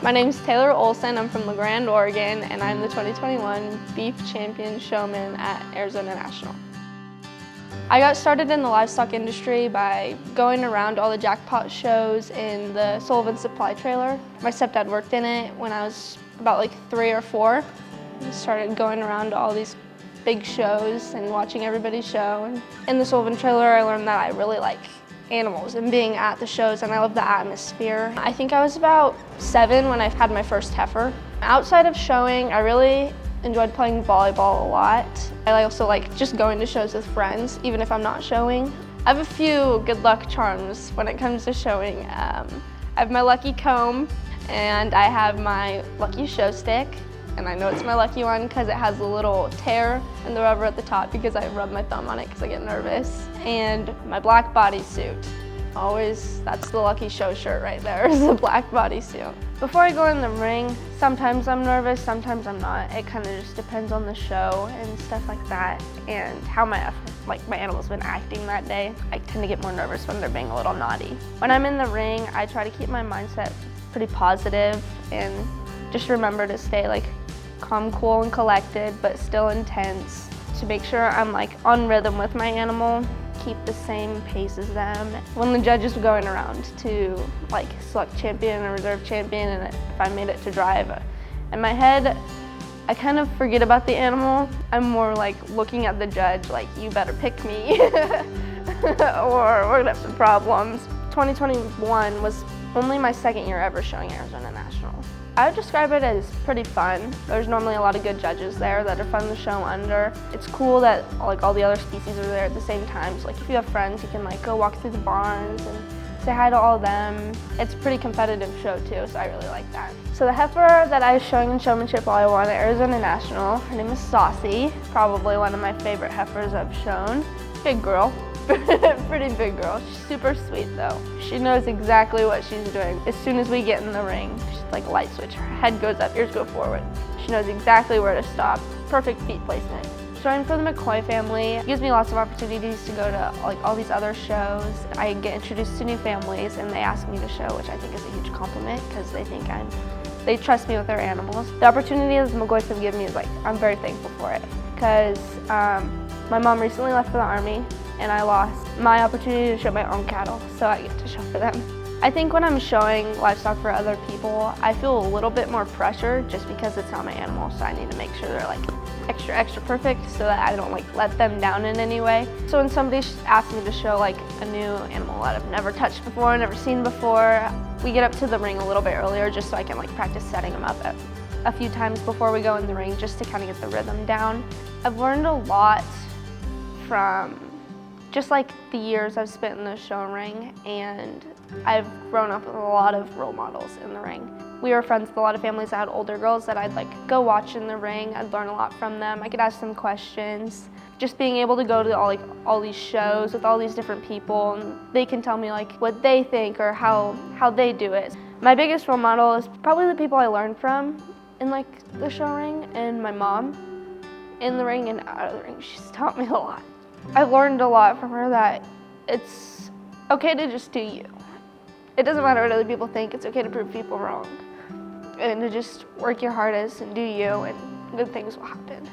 My name's Taylor Olson. I'm from LeGrand, Oregon, and I'm the 2021 Beef Champion Showman at Arizona National. I got started in the livestock industry by going around all the jackpot shows in the Sullivan Supply Trailer. My stepdad worked in it when I was about like 3 or 4. I started going around to all these big shows and watching everybody show. And in the Sullivan Trailer, I learned that I really like animals and being at the shows, and I love the atmosphere. I think I was about 7 when I had my first heifer. Outside of showing, I really enjoyed playing volleyball a lot. I also like just going to shows with friends, even if I'm not showing. I have a few good luck charms when it comes to showing. I have my lucky comb, and I have my lucky show stick. And I know it's my lucky one because it has a little tear in the rubber at the top because I rub my thumb on it because I get nervous. And my black bodysuit. Always, that's the lucky show shirt right there, is the black bodysuit. Before I go in the ring, sometimes I'm nervous, sometimes I'm not. It kind of just depends on the show and stuff like that and how my animal's been acting that day. I tend to get more nervous when they're being a little naughty. When I'm in the ring, I try to keep my mindset pretty positive and just remember to stay calm, cool, and collected, but still intense to make sure I'm on rhythm with my animal, keep the same pace as them. When the judges were going around to select champion and reserve champion, and if I made it to drive, in my head, I kind of forget about the animal. I'm more looking at the judge you better pick me or we're gonna have some problems. 2021 was only my 2nd year ever showing Arizona National. I would describe it as pretty fun. There's normally a lot of good judges there that are fun to show under. It's cool that all the other species are there at the same time. So if you have friends, you can go walk through the barns and say hi to all of them. It's a pretty competitive show too, so I really like that. So the heifer that I was showing in showmanship while I won at Arizona National, her name is Saucy. Probably one of my favorite heifers I've shown. Big girl. Pretty big girl. She's super sweet though. She knows exactly what she's doing. As soon as we get in the ring, she's like a light switch. Her head goes up, ears go forward. She knows exactly where to stop. Perfect feet placement. Showing for the McCoy family gives me lots of opportunities to go to all these other shows. I get introduced to new families and they ask me to show, which I think is a huge compliment because they trust me with their animals. The opportunities the McCoys have given me is I'm very thankful for it because my mom recently left for the Army and I lost my opportunity to show my own cattle, so I get to show for them. I think when I'm showing livestock for other people, I feel a little bit more pressure just because it's not my animal, so I need to make sure they're extra perfect so that I don't let them down in any way. So when somebody asks me to show a new animal that I've never touched before, never seen before, we get up to the ring a little bit earlier just so I can practice setting them up a few times before we go in the ring just to kind of get the rhythm down. I've learned a lot from just the years I've spent in the show ring, and I've grown up with a lot of role models in the ring. We were friends with a lot of families that had older girls that I'd go watch in the ring. I'd learn a lot from them. I could ask them questions. Just being able to go to all these shows with all these different people, and they can tell me what they think or how they do it. My biggest role model is probably the people I learned from in the show ring, and my mom in the ring and out of the ring. She's taught me a lot. I've learned a lot from her that it's okay to just do you. It doesn't matter what other people think, it's okay to prove people wrong. And to just work your hardest and do you, and good things will happen.